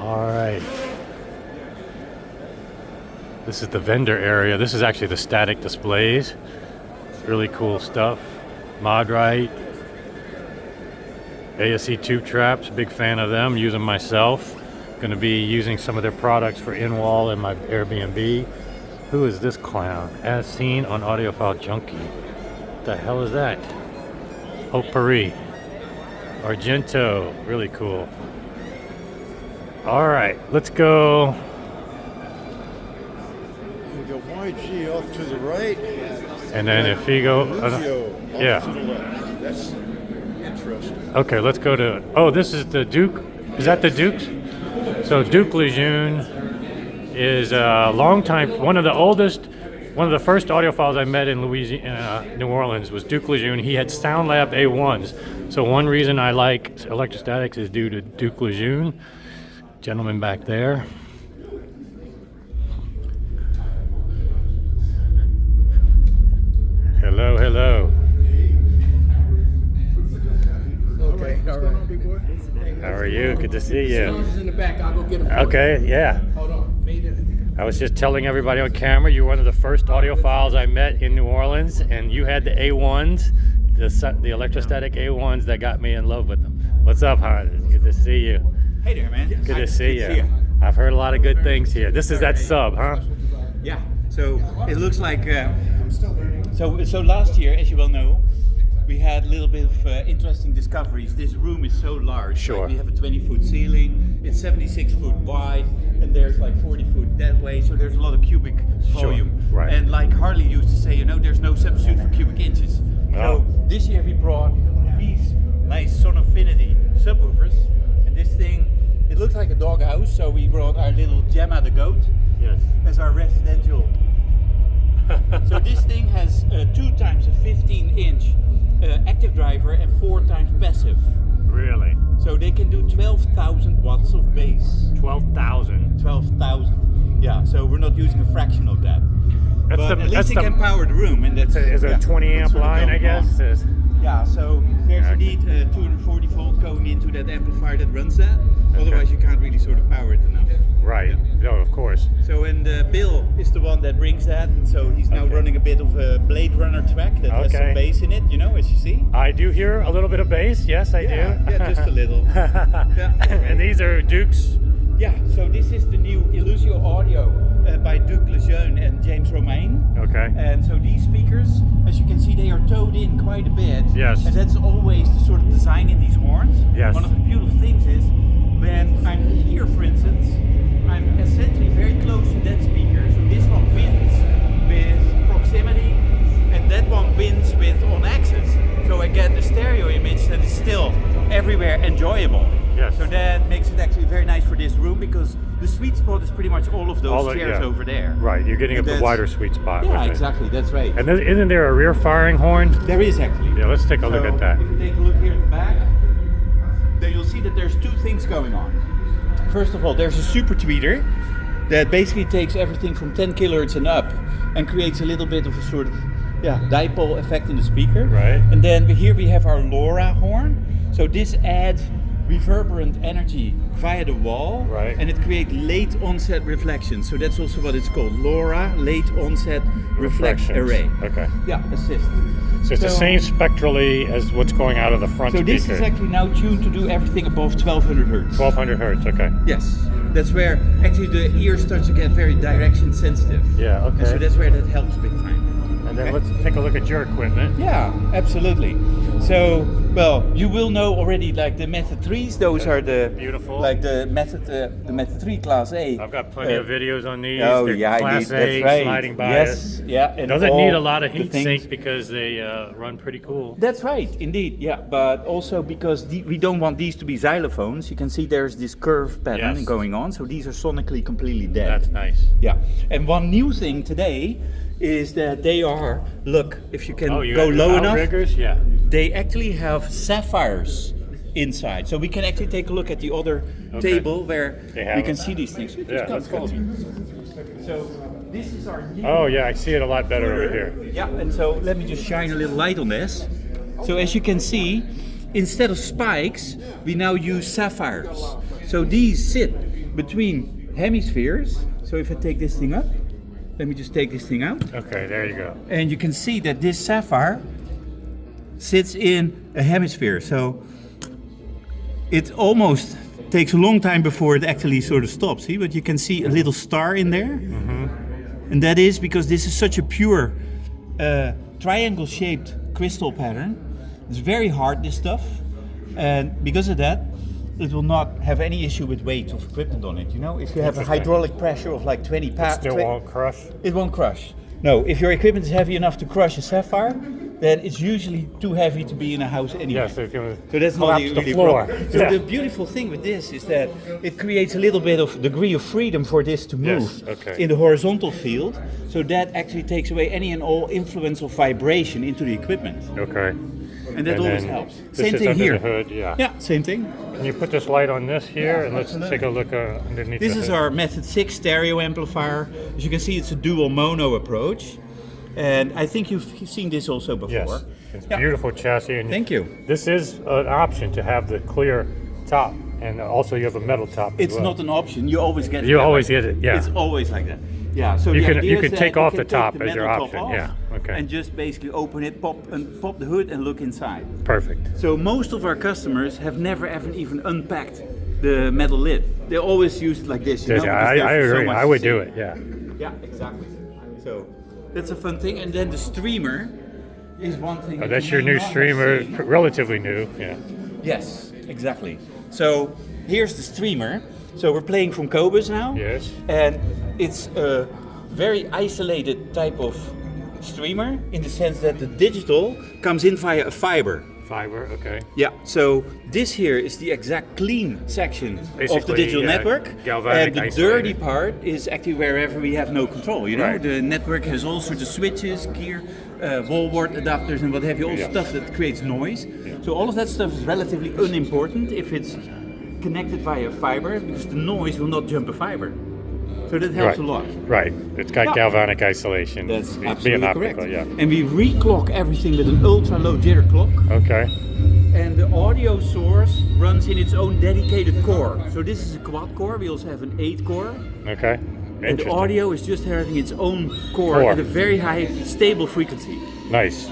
All right. This is the vendor area. This is actually the static displays. Really cool stuff. Modrite. ASC tube traps. Big fan of them. Use them myself. Going to be using some of their products for in-wall in my Airbnb. Who is this clown? As seen on Audiophile Junkie. What the hell is that? Potpourri. Argento. Really cool. All right, let's go. We go YG off to the right. And then Infigo. Illusio yeah. off to the left. That's interesting. Okay, let's go to. Oh, this is the Duke. Is that the Duke's? So Duke Lejeune is a long time. One of the oldest. One of the first audiophiles I met in New Orleans was Duke Lejeune. He had SoundLab A1s. So one reason I like electrostatics is due to Duke Lejeune. Gentleman back there. Hello, hello. Okay, all right. How are you? Good to see you. In the back, I'll go get him. Okay, yeah. Hold on. I was just telling everybody on camera, you're one of the first audiophiles I met in New Orleans, and you had the A1s, the electrostatic A1s that got me in love with them. What's up, Hon? Good to see you. Hey there, man. Good to see you. I've heard a lot of good things here. This is that sub, huh? Yeah. So it looks like. So last year, as you well know, we had a little bit of interesting discoveries. This room is so large. Sure. Like we have a 20-foot ceiling. It's 76 foot wide, and there's like 40 foot that way. So there's a lot of cubic volume. Sure. Right. And like Harley used to say, there's no substitute for cubic inches. Oh. So this year we brought these nice Sonofinity subwoofers. This thing, it looks like a doghouse, so we brought our little Gemma the goat as our residential. So this thing has 2 times a 15-inch active driver and 4 times passive. Really? So they can do 12,000 watts of bass. 12,000. 12,000. Yeah, so we're not using a fraction of that. That's But at least it can power the room, and that's is a 20 amp line, I guess. Yeah, so there's indeed 240 volt going into that amplifier that runs that. Otherwise, you can't really sort of power it enough. Right. Yeah. No, of course. So, and Bill is the one that brings that. So he's now running a bit of a Blade Runner track that has some bass in it, as you see. I do hear a little bit of bass. Yes, I do. Yeah, just a little. Yeah. And these are Duke's. Yeah. So this is the new Illusio audio by Duke Lejeune and James Romaine. Okay. And so these speakers, as you can see, they are towed in quite a bit. Yes. And that's always the sort of design in these horns. Yes. One of the beautiful things is when I'm here, for instance, I'm essentially very close to that speaker. So this one wins with proximity, and that one wins with on axis. So I get a stereo image that is still everywhere enjoyable. Yes. So that makes it actually very nice for this room, because the sweet spot is pretty much all of those chairs over there. Right, you're getting the wider sweet spot. Yeah, with exactly, that's right. And isn't there a rear firing horn? There is actually. Yeah, let's take a look at that. If you take a look here at the back, then you'll see that there's 2 things going on. First of all, there's a super tweeter that basically takes everything from 10 kilohertz and up and creates a little bit of a sort of dipole effect in the speaker. Right. And then here we have our LoRa horn. So this adds reverberant energy via the wall, right, and it creates late onset reflections. So that's also what it's called, LoRa, late onset reflect array. Okay. Yeah, assist. So it's the same spectrally as what's going out of the front speaker. So this is actually now tuned to do everything above 1200 hertz. 1200 hertz, okay. Yes, that's where actually the ear starts to get very direction sensitive. Yeah, okay. And so that's where that helps big time. And then let's take a look at your equipment. Yeah, absolutely. So, well, you will know already, like the Method 3s, those are the beautiful, like the Method 3 Class A. I've got plenty of videos on these. Oh, They're yeah, Class indeed. A, That's right. sliding bias. Yes, yeah. And doesn't need a lot of the heat things- sink because they run pretty cool. That's right, indeed, yeah. But also because we don't want these to be xylophones. You can see there's this curve pattern going on. So these are sonically completely dead. That's nice. Yeah. And one new thing today is that they are, look, if you can go got low enough, outriggers? Yeah. they actually have sapphires inside. So we can actually take a look at the other table where we can see these things. Yeah, let's go. So this is our new... Oh yeah, I see it a lot better over here. Yeah, and so let me just shine a little light on this. So as you can see, instead of spikes, we now use sapphires. So these sit between hemispheres. So if I take this thing up, let me just take this thing out. Okay, there you go. And you can see that this sapphire sits in a hemisphere. So it almost takes a long time before it actually sort of stops. See, but you can see a little star in there. And that is because this is such a pure triangle-shaped crystal pattern. It's very hard, this stuff. And because of that, it will not have any issue with weight of equipment on it. You know, if you have a hydraulic pressure of like 20 pounds, Still won't crush? it won't crush. No, if your equipment is heavy enough to crush a sapphire, then it's usually too heavy to be in a house anyway. Yes, if you So that's not collapse really the really floor. problem. So the beautiful thing with this is that it creates a little bit of degree of freedom for this to move Yes, okay. in the horizontal field. So that actually takes away any and all influence of vibration into the equipment. Okay. And that always then helps. this Same is thing under here. the hood, yeah. Yeah, same thing. Can you put this light on this here and let's take a look underneath This the is hood. our Method 6 stereo amplifier. As you can see, it's a dual mono approach. And I think you've seen this also before. Yes, it's Yeah. beautiful chassis. And Thank you. This is an option to have the clear top, and also you have a metal top. It's as well. not an option. You always get it. You that always way. get it, yeah. It's always like that. Yeah. So You the can- idea you is can that take you off can the take top the as your metal top option, off yeah, okay. And just basically open it, pop the hood, and look inside. Perfect. So most of our customers have never ever even unpacked the metal lid. They always use it like this. You know, Yeah, because I there's so agree. much I would to do see. it, yeah. Yeah, exactly. So that's a fun thing. And then the streamer is one thing. Oh, that that's you your may new not have streamer, seen. relatively new, yeah. Yes, exactly. So here's the streamer. So we're playing from Cobus now. Yes. And it's a very isolated type of streamer in the sense that the digital comes in via a fiber. Fiber, okay. Yeah, so this here is the exact clean section of the Basically, digital yeah, network. galvanic And the isolated. dirty part is actually wherever we have no control. You know, Right. the network has all sorts of switches, gear, wall wart adapters, and what have you, all Yeah. stuff that creates noise. So all of that stuff is relatively unimportant if it's connected via fiber, because the noise will not jump a fiber. So that helps Right. a lot. Right, it's got Yeah. galvanic isolation. That's being absolutely optical, correct. yeah. And we reclock everything with an ultra low jitter clock. Okay, And the audio source runs in its own dedicated core. So this is a quad core. We also have an 8 core. okay. And the Interesting. audio is just having its own core Core. at a very high stable frequency. Nice,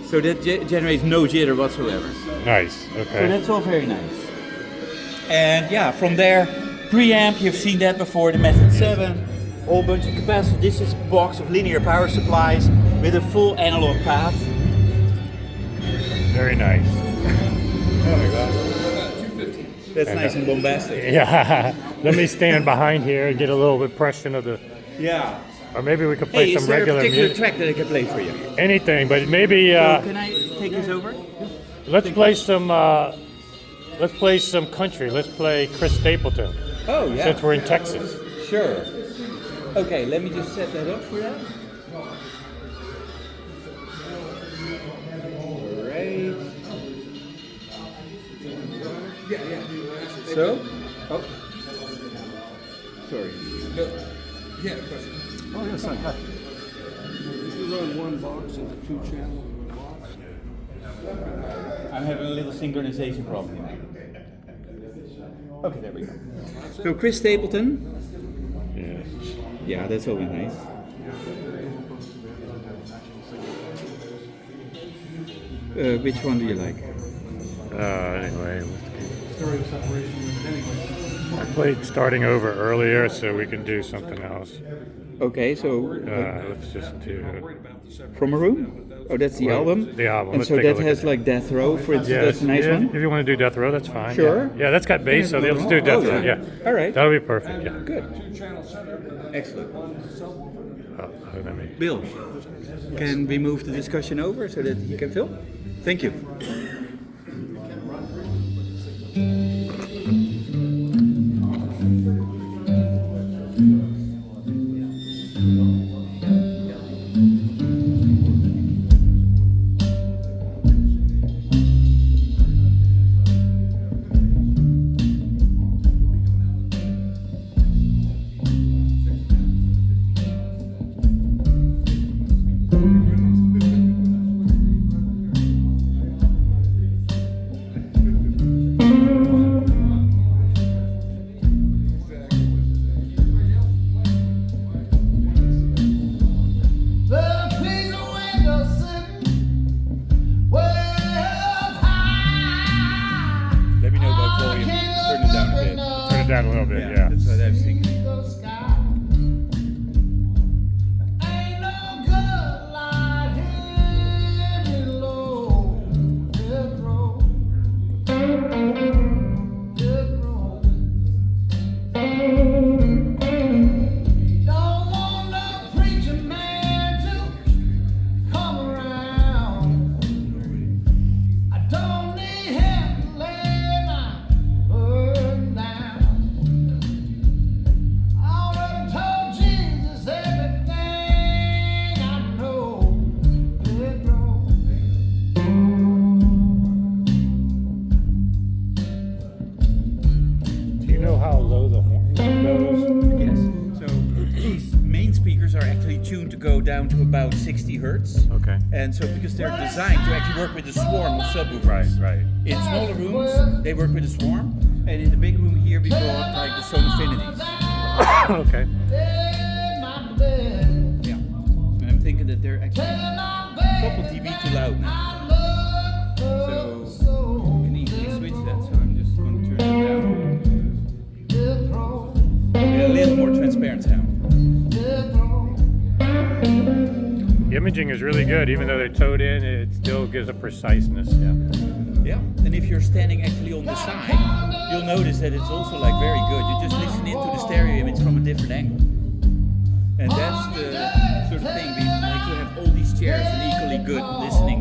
So that generates no jitter whatsoever. nice, So okay. that's all very nice. And yeah, from there, preamp, you've seen that before, the Method 7. Whole bunch of capacitor. This is a box of linear power supplies with a full analog path. Very nice. That's nice and bombastic. Yeah, let me stand behind here and get a little impression of the, Yeah. or maybe we could play Hey, is some there a regular particular music. track that I can play for you? Anything, but maybe So can I take this over? let's play some country. Let's play Chris Stapleton, Oh, yeah. since we're in Texas. Sure. Okay, let me just set that up for that. Alright. So? Oh. Sorry. Yeah, question. Oh, yes, I have. If you run one box into 2 channels in one box, I'm having a little synchronization problem. Okay, there we go. So Chris Stapleton. Yes. Yeah, that's always nice. Which one do you like? Anyway, stereo separation unit anyway. I played starting over earlier, so we can do something else. Okay, so Let's just do. From a Room? Oh, that's the Well, album? the album. And Let's so take a that look has at like Death Row, for instance, Yeah, that's a nice yeah, one? If you want to do Death Row, that's fine. Sure. Yeah, that's got bass, so let's do Death Row. Yeah. All right. That'll be perfect. Yeah. Good. 2-channel center. Excellent. Let me. Bill, can we move the discussion over so that he can film? Thank you. that a little bit, yeah. That's what I was thinking. Do you know how low the horn goes? Yes. So these main speakers are actually tuned to go down to about 60 hertz. Okay. And so because they're designed to actually work with a swarm of subwoofers. Right. In smaller rooms, they work with a swarm. And in the big room here, we brought like the Sonofinities. Okay. Yeah. And I'm thinking that they're actually a couple dB too loud now. So you can easily switch that. So I'm just going to turn it down. Get a little more transparent sound. The imaging is really good, even though they're towed in, it still gives a preciseness. Yeah. Yeah. And if you're standing actually on the side, you'll notice that it's also like very good. You just listen into the stereo image from a different angle. And that's the sort of thing we like to have all these chairs and equally good listening